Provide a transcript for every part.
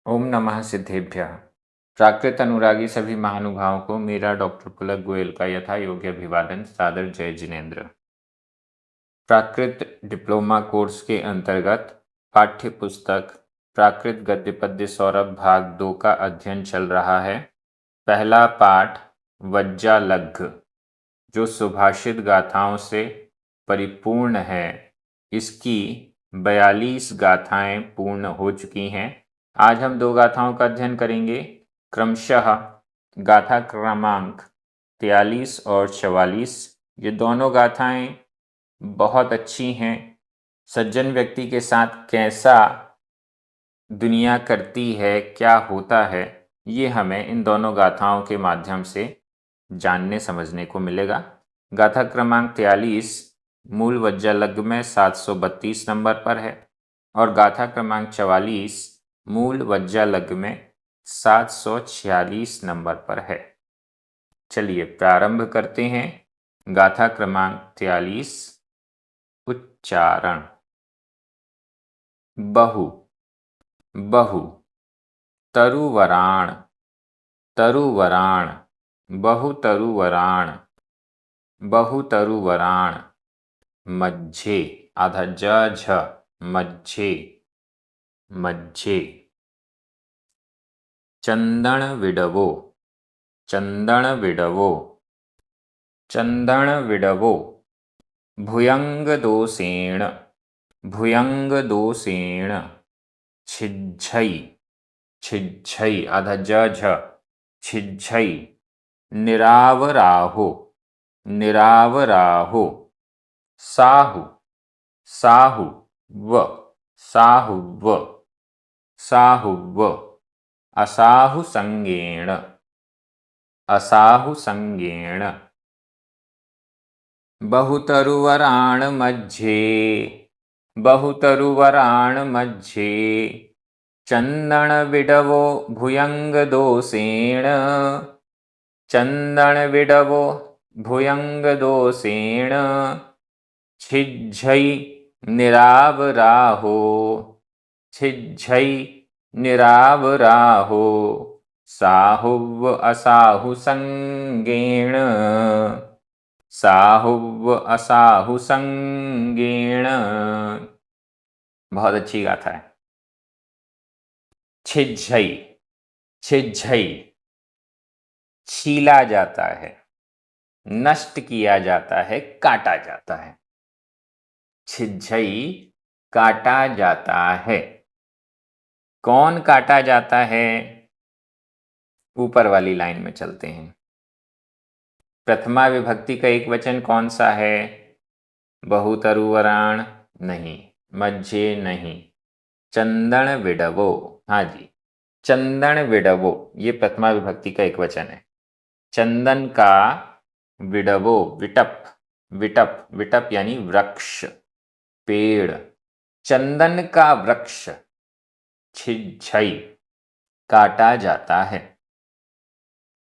ओम नमः सिद्धेभ्यः। प्राकृत अनुरागी सभी महानुभावों को मेरा डॉक्टर पुलक गोयल का यथा योग्य अभिवादन, सादर जय जिनेन्द्र। प्राकृत डिप्लोमा कोर्स के अंतर्गत पाठ्य पुस्तक प्राकृत गद्य पद्य सौरभ भाग 2 का अध्ययन चल रहा है। पहला पाठ वज्जालघ्घ, जो सुभाषित गाथाओं से परिपूर्ण है। इसकी 42 गाथाएं पूर्ण हो चुकी हैं। आज हम 2 गाथाओं का अध्ययन करेंगे, क्रमशः गाथा क्रमांक 43 और 44। ये दोनों गाथाएं बहुत अच्छी हैं। सज्जन व्यक्ति के साथ कैसा दुनिया करती है, क्या होता है, ये हमें इन दोनों गाथाओं के माध्यम से जानने समझने को मिलेगा। गाथा क्रमांक 43 मूल वज्जालघ्घ में 732 नंबर पर है और गाथा क्रमांक 44 मूल वज्जालघ्घ में 746 नंबर पर है। चलिए प्रारंभ करते हैं। गाथा क्रमांक 43। उच्चारण। बहु बहु, तरुवराण तरुवराण, बहुतरुवराण बहुतरुवराण, मज्झे आधा झ, मज्झे मज्झे, चंदन विडवो चंदन विडवो चंदन विडवो, भुयंग दोषेण भुयंग दोषेण, छिज्झई छिज्झई आधा झ, छिज्झई, निरावराहो निरावराहो, साहु साहु व साहुव साहुव, असाहु संगेण असाहु संगेण, बहुतरुवराण मज्झे बहुतरुवराण मज्झे, चंदन विडवो भुयंग दोषेण चंदन विडवो भुयंग दोषेण, छिज्झई निरावराहो छिज्झई निरावराहो, साहुव असाहु संगेण साहुव असाहु संगेण। बहुत अच्छी गाथा है। छिज्झई छिज्झई, छीला जाता है, नष्ट किया जाता है, काटा जाता है। छिज्झई काटा जाता है। कौन काटा जाता है? ऊपर वाली लाइन में चलते हैं। प्रथमा विभक्ति का एक वचन कौन सा है? बहुतरुवराण नहीं, मज्झे नहीं, चंदन विडवो, हाँ जी, चंदन विडवो, ये प्रथमा विभक्ति का एक वचन है। चंदन का विडवो, विटप विटप विटप यानी वृक्ष, पेड़, चंदन का वृक्ष छिज्झई काटा जाता है।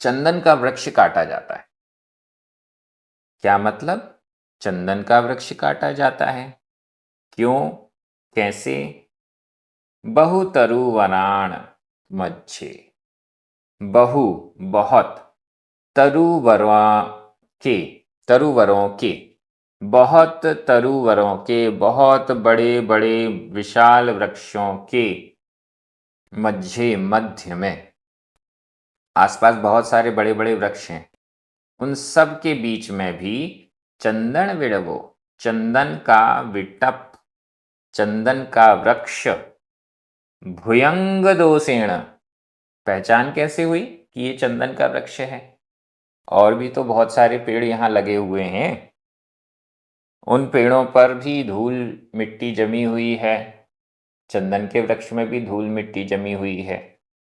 चंदन का वृक्ष काटा जाता है। क्या मतलब? चंदन का वृक्ष काटा जाता है। क्यों? कैसे? बहुतरुवराण मज्झे, बहु बहुत, तरुवरों के बहुत तरुवरों के, बहुत बड़े बड़े विशाल वृक्षों के, मध्य मध्य में, आसपास बहुत सारे बड़े बड़े वृक्ष हैं, उन सब के बीच में भी चंदन विडवो, चंदन का विटप, चंदन का वृक्ष, भुयंग दोषेण, पहचान कैसे हुई कि ये चंदन का वृक्ष है? और भी तो बहुत सारे पेड़ यहाँ लगे हुए हैं, उन पेड़ों पर भी धूल मिट्टी जमी हुई है, चंदन के वृक्ष में भी धूल मिट्टी जमी हुई है।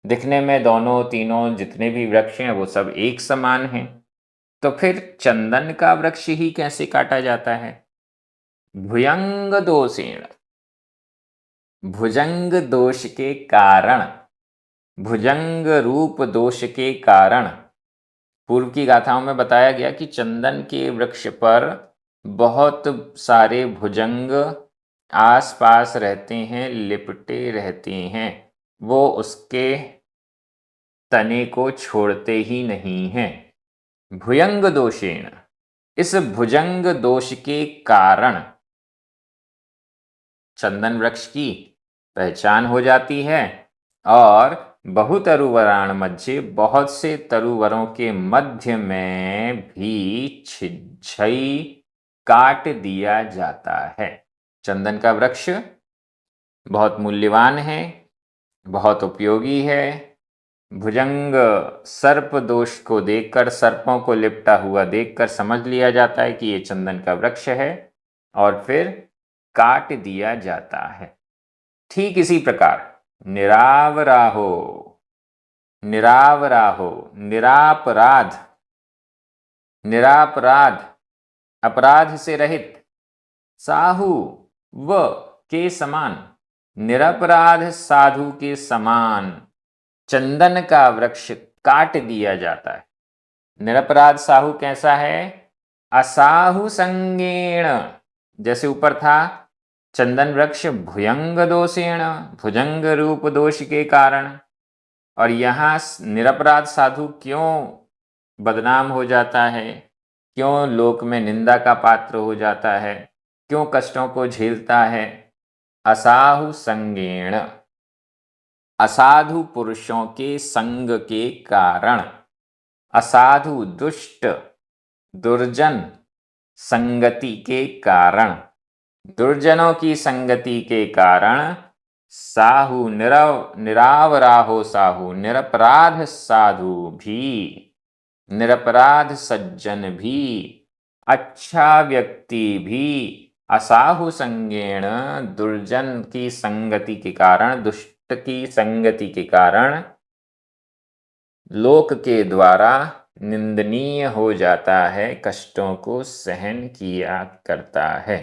दिखने में दोनों तीनों जितने भी वृक्ष हैं वो सब एक समान हैं। तो फिर चंदन का वृक्ष ही कैसे काटा जाता है? भुयंग दोषेण, भुजंग दोष के कारण, भुजंग रूप दोष के कारण। पूर्व की गाथाओं में बताया गया कि चंदन के वृक्ष पर बहुत सारे भुजंग आसपास रहते हैं, लिपटे रहते हैं, वो उसके तने को छोड़ते ही नहीं हैं। भुयंग दोषेण, इस भुजंग दोष के कारण चंदन वृक्ष की पहचान हो जाती है और बहुतरुवराण मध्य, बहुत से तरुवरों के मध्य में भी छिछई काट दिया जाता है। चंदन का वृक्ष बहुत मूल्यवान है, बहुत उपयोगी है। भुजंग सर्प दोष को देखकर, सर्पों को लिपटा हुआ देखकर समझ लिया जाता है कि ये चंदन का वृक्ष है और फिर काट दिया जाता है। ठीक इसी प्रकार निरावराहो, निरावराहो, निरापराध, निरापराध, अपराध से रहित, साहु व के समान, निरपराध साधु के समान चंदन का वृक्ष काट दिया जाता है। निरपराध साहु कैसा है? असाहु संगेण, जैसे ऊपर था चंदन वृक्ष भुयंग दोषेण, भुजंग रूप दोष के कारण, और यहां निरपराध साधु क्यों बदनाम हो जाता है, क्यों लोक में निंदा का पात्र हो जाता है, क्यों कष्टों को झेलता है? असाहु संगेण, असाधु पुरुषों के संग के कारण, असाधु दुष्ट दुर्जन संगति के कारण, दुर्जनों की संगति के कारण साहु निरावराहो साहु, निरपराध साधु भी, निरपराध सज्जन भी, अच्छा व्यक्ति भी असाहु संगेण, दुर्जन की संगति के कारण, दुष्ट की संगति के कारण लोक के द्वारा निंदनीय हो जाता है, कष्टों को सहन किया करता है।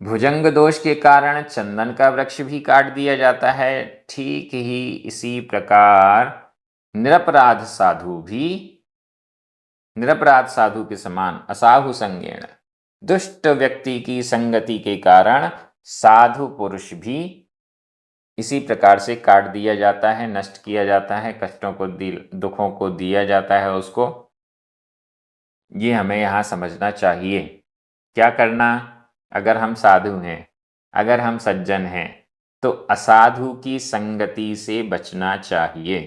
भुजंग दोष के कारण चंदन का वृक्ष भी काट दिया जाता है। ठीक ही इसी प्रकार निरपराध साधु भी, निरपराध साधु के समान असाहु संगेण, दुष्ट व्यक्ति की संगति के कारण साधु पुरुष भी इसी प्रकार से काट दिया जाता है, नष्ट किया जाता है, कष्टों को, दुखों को दिया जाता है उसको। ये हमें यहाँ समझना चाहिए। क्या करना? अगर हम साधु हैं, अगर हम सज्जन हैं, तो असाधु की संगति से बचना चाहिए,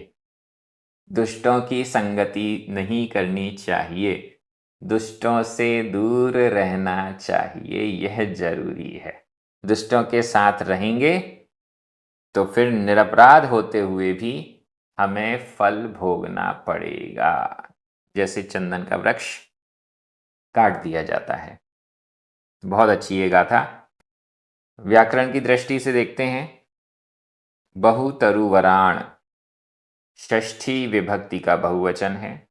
दुष्टों की संगति नहीं करनी चाहिए, दुष्टों से दूर रहना चाहिए, यह जरूरी है। दुष्टों के साथ रहेंगे तो फिर निरपराध होते हुए भी हमें फल भोगना पड़ेगा, जैसे चंदन का वृक्ष काट दिया जाता है। बहुत अच्छी ये गाथा। व्याकरण की दृष्टि से देखते हैं। बहुतरुवराण षष्ठी विभक्ति का बहुवचन है,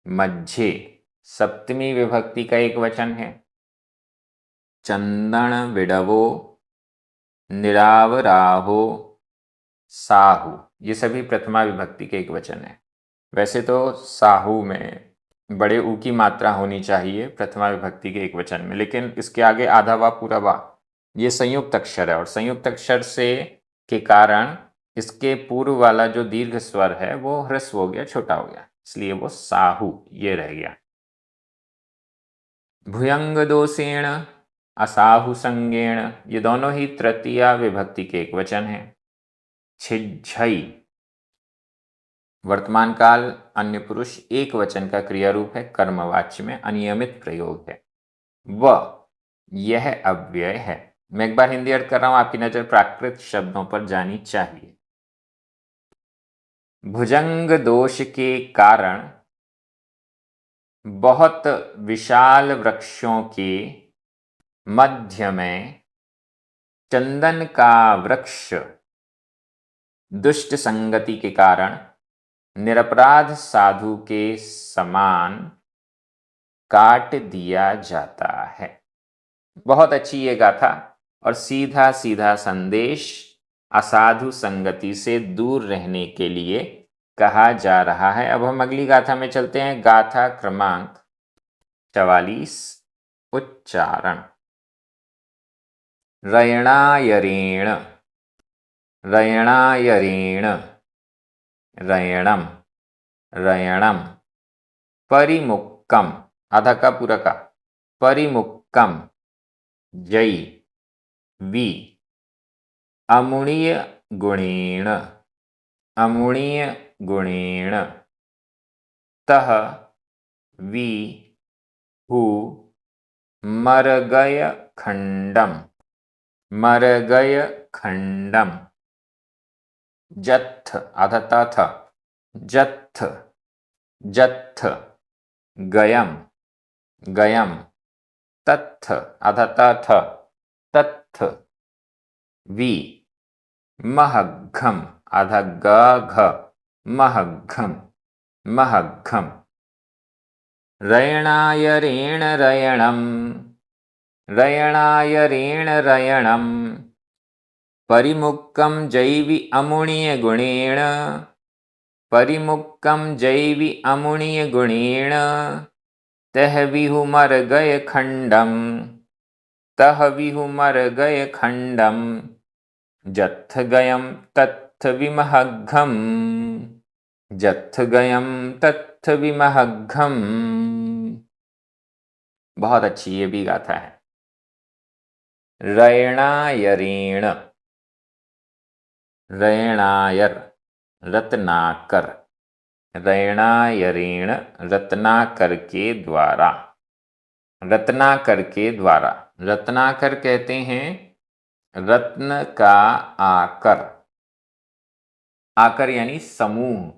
मध्य सप्तमी विभक्ति का एक वचन है, चंदन विडवो, निरावराहो, साहु, ये सभी प्रथमा विभक्ति के एक वचन है। वैसे तो साहु में बड़े ऊ की मात्रा होनी चाहिए प्रथमा विभक्ति के एक वचन में, लेकिन इसके आगे आधा वा पूरा वा ये संयुक्त अक्षर है, और संयुक्त अक्षर से के कारण इसके पूर्व वाला जो दीर्घ स्वर है वो ह्रस्व हो गया, छोटा हो गया, इसलिए वो साहु ये रह गया। भुयंग दोषेण, असाहु संगेण, ये दोनों ही तृतीया विभक्ति के एक वचन है। छिज्झई वर्तमान काल अन्य पुरुष एक वचन का क्रिया रूप है, कर्मवाच्य में अनियमित प्रयोग है। व यह अव्यय है। मैं एक बार हिंदी अर्थ कर रहा हूं, आपकी नजर प्राकृत शब्दों पर जानी चाहिए। भुजंग दोष के कारण बहुत विशाल वृक्षों के मध्य में चंदन का वृक्ष दुष्ट संगति के कारण निरपराध साधु के समान काट दिया जाता है। बहुत अच्छी ये गाथा, और सीधा सीधा संदेश असाधु संगति से दूर रहने के लिए कहा जा रहा है। अब हम अगली गाथा में चलते हैं। गाथा क्रमांक 44, उच्चारण। रयणायरेण, रयणाय ऋण रयणम रयणम परिमुक्कम आधा का पूरा का परिमुक्कम जयी वि अमुणीय गुणेन अमुणीय गुणेन तः वि हु मरगय खंडम जत्थ आधा ता था जत्थ जत्थ गयम गयम तत्थ आधा ता था तत्थ वि महग्घम आधा ग घ महग्घम महग्घम रयणाय ऋण रयणम रयणाय ऋण रयणम परिमुक्कम जैवि अमुणीय गुणेन परिमुक्कम जैवि अमुणीय गुणेन तह विहु मर गय खंडम तह विहु मर गय खंडम जत्थ गयम तत्थ विमहग्घम जत्थ गयम तत्थ विमहग्घम। बहुत अच्छी ये भी गाथा है। रयणायरेण रयणायर रत्नाकर रयणायरेण रत्नाकर के द्वारा रत्नाकर के द्वारा रत्नाकर कहते हैं रत्न का आकर आकर यानी समूह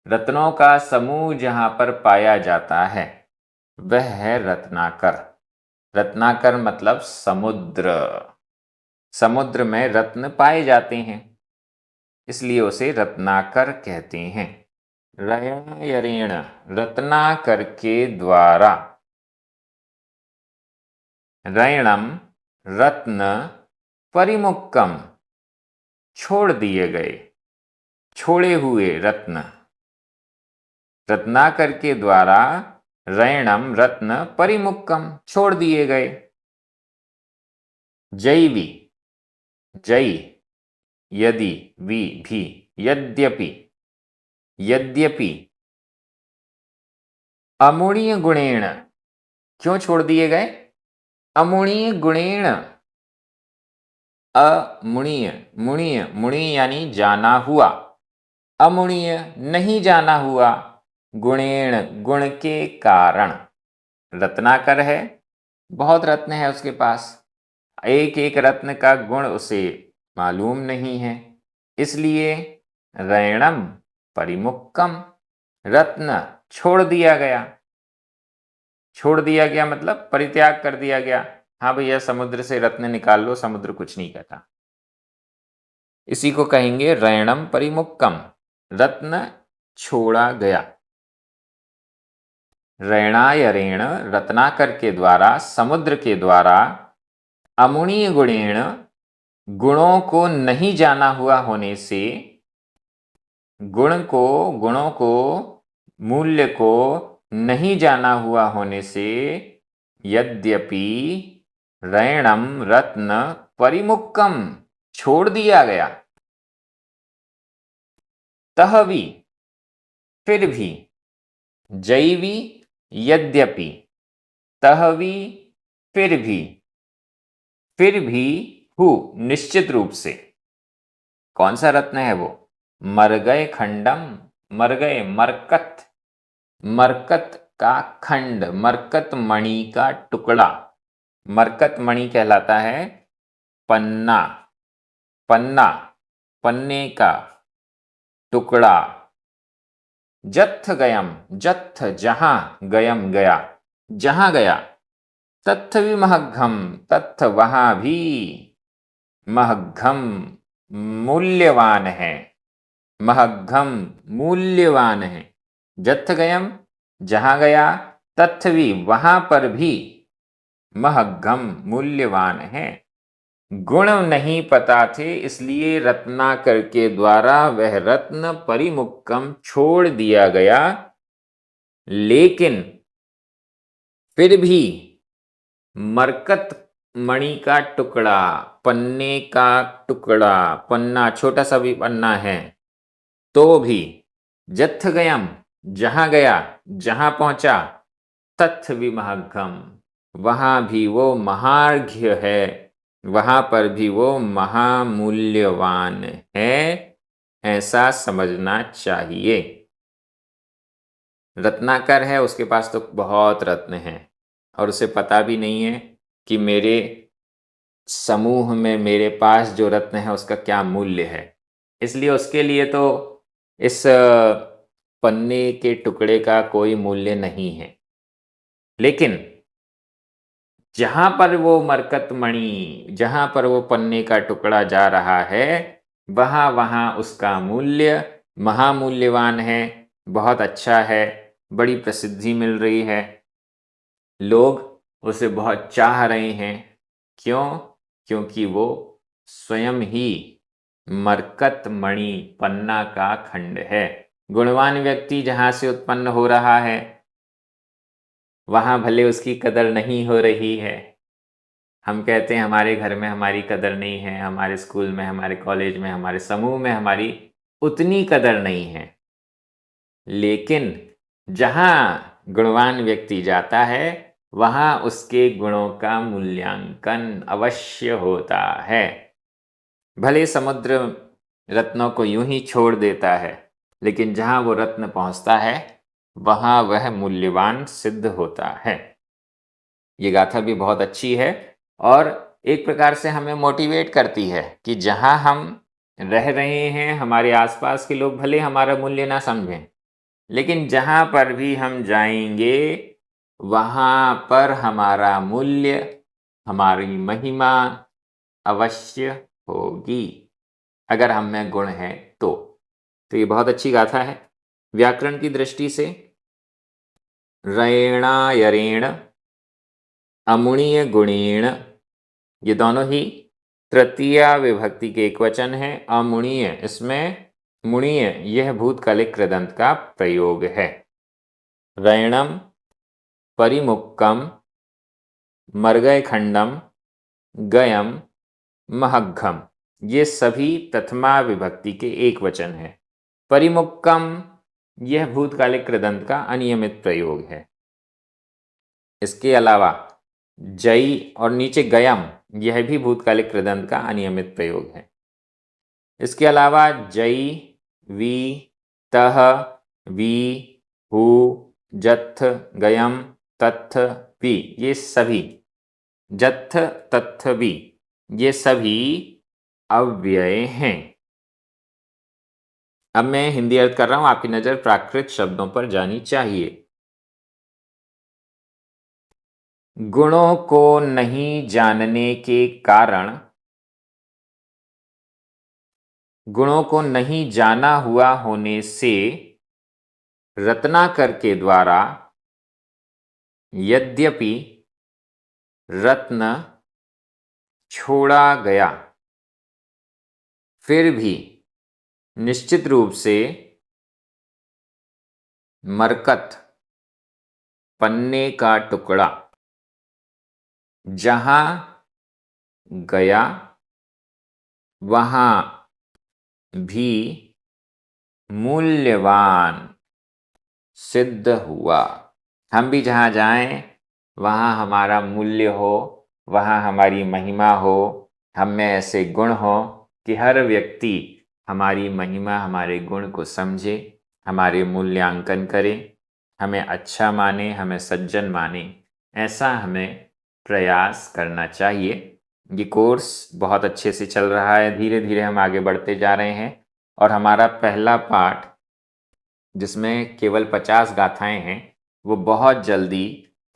रत्नों का समूह जहां पर पाया जाता है वह है रत्नाकर। रत्नाकर मतलब समुद्र समुद्र में रत्न पाए जाते हैं इसलिए उसे रत्नाकर कहते हैं। रयणायरेण रत्नाकर के द्वारा रयणम रत्न परिमुक्कम छोड़ दिए गए छोड़े हुए रत्न रत्नाकर के द्वारा रयणम रत्न परिमुक्कम छोड़ दिए गए। जैवी जय यदि वि भी यद्यपि यद्यपि अमुणीय गुणेन क्यों छोड़ दिए गए अमुणीय गुणेन अमुणीय मुणीय मुणीय यानी जाना हुआ अमुणीय नहीं जाना हुआ गुणेन गुण के कारण रत्नाकर है बहुत रत्न है उसके पास एक एक रत्न का गुण उसे मालूम नहीं है इसलिए रयणम परिमुक्कम रत्न छोड़ दिया गया मतलब परित्याग कर दिया गया। हाँ भैया समुद्र से रत्न निकाल लो समुद्र कुछ नहीं कहता इसी को कहेंगे रयणम परिमुक्कम रत्न छोड़ा गया। रयणायरेण रत्नाकर के द्वारा समुद्र के द्वारा अमुणीय गुणेण गुणों को नहीं जाना हुआ होने से गुणों को मूल्य को नहीं जाना हुआ होने से यद्यपि रयणम रत्न परिमुक्कम छोड़ दिया गया तहवी फिर भी जैवी यद्यपि तहवी फिर भी हु निश्चित रूप से कौन सा रत्न है वो मरगय खंडम मरगय मरकत मरकत का खंड मरकत मणि का टुकड़ा मरकत मणि कहलाता है पन्ना पन्ने का टुकड़ा। जत्थ गयम जत्थ जहां गयम गया जहां गया तत्थ विमहग्घम तत्थ वहां भी महग्घम मूल्यवान है महग्घम मूल्यवान है। जत्थ गयम जहां गया तत्थ भी वहां पर भी महग्घम मूल्यवान है। गुण नहीं पता थे इसलिए रत्नाकर के द्वारा वह रत्न परिमुक्कम छोड़ दिया गया लेकिन फिर भी मरकत मणि का टुकड़ा, पन्ने का टुकड़ा, पन्ना छोटा सा भी पन्ना है तो भी, जत्थ गयम जहां गया, जहां पहुंचा, तत्थ विमहग्गम वहां भी वो महार्घ्य है, वहां पर भी वो महामूल्यवान है, ऐसा समझना चाहिए। रत्नाकर है, उसके पास तो बहुत रत्न हैं और उसे पता भी नहीं है कि मेरे समूह में मेरे पास जो रत्न है उसका क्या मूल्य है। इसलिए उसके लिए तो इस पन्ने के टुकड़े का कोई मूल्य नहीं है। लेकिन जहां पर वो मरकत मणि, जहां पर वो पन्ने का टुकड़ा जा रहा है, वहां वहां उसका मूल्य महामूल्यवान है, बहुत अच्छा है, बड़ी प्रसिद्धि मिल रही है, लोग उसे बहुत चाह रहे हैं। क्यों? क्योंकि वो स्वयं ही मरकत मणि पन्ना का खंड है। गुणवान व्यक्ति जहां से उत्पन्न हो रहा है वहां भले उसकी कदर नहीं हो रही है। हम कहते हैं हमारे घर में हमारी कदर नहीं है, हमारे स्कूल में, हमारे कॉलेज में, हमारे समूह में हमारी उतनी कदर नहीं है। लेकिन जहां गुणवान व्यक्ति जाता है वहां उसके गुणों का मूल्यांकन अवश्य होता है। भले समुद्र रत्नों को यूं ही छोड़ देता है, लेकिन जहां वो रत्न पहुंचता है वहां वह मूल्यवान सिद्ध होता है। ये गाथा भी बहुत अच्छी है और एक प्रकार से हमें मोटिवेट करती है कि जहां हम रह रहे हैं हमारे आसपास के लोग भले हमारा मूल्य ना समझें, लेकिन जहां पर भी हम जाएंगे वहां पर हमारा मूल्य, हमारी महिमा अवश्य होगी, अगर हम में गुण है तो ये बहुत अच्छी गाथा है। व्याकरण की दृष्टि से रयेणायरेण, अमुणीय गुणेण, ये दोनों ही तृतीया विभक्ति के एकवचन है। अमुणीय, इसमें मुणीय यह भूतकालिक कृदंत का प्रयोग है। रयणम, परिमुक्कम, मर्गय खंडम, गयम, महग्घम, ये सभी प्रथमा विभक्ति के एक वचन है। परिमुक्कम यह भूतकालिक कृदंत का अनियमित प्रयोग है। इसके अलावा जई और नीचे गयम यह भी भूतकालिक कृदंत का अनियमित प्रयोग है। इसके अलावा जई, वी, तह, वी, हु, जत्थ, गयम, तत्थ, वी, ये सभी, जत्थ, तत्थ, वी, ये सभी अव्यय हैं। अब मैं हिंदी अर्थ कर रहा हूं, आपकी नजर प्राकृत शब्दों पर जानी चाहिए। गुणों को नहीं जानने के कारण, गुणों को नहीं जाना हुआ होने से रत्नाकर के द्वारा यद्यपि रत्न छोड़ा गया, फिर भी निश्चित रूप से मरकत पन्ने का टुकड़ा जहां गया वहां भी मूल्यवान सिद्ध हुआ। हम भी जहां जाएं वहां हमारा मूल्य हो, वहां हमारी महिमा हो, हम में ऐसे गुण हो कि हर व्यक्ति हमारी महिमा, हमारे गुण को समझे, हमारे मूल्यांकन करे, हमें अच्छा माने, हमें सज्जन माने, ऐसा हमें प्रयास करना चाहिए। ये कोर्स बहुत अच्छे से चल रहा है, धीरे धीरे हम आगे बढ़ते जा रहे हैं और हमारा पहला पाठ जिसमें केवल 50 गाथाएं हैं वो बहुत जल्दी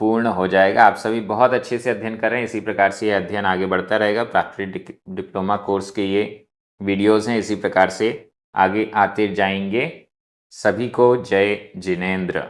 पूर्ण हो जाएगा। आप सभी बहुत अच्छे से अध्ययन कर रहे हैं, इसी प्रकार से ये अध्ययन आगे बढ़ता रहेगा। प्राकृतिक डिप्लोमा कोर्स के ये वीडियोस हैं, इसी प्रकार से आगे आते जाएंगे। सभी को जय जिनेंद्र।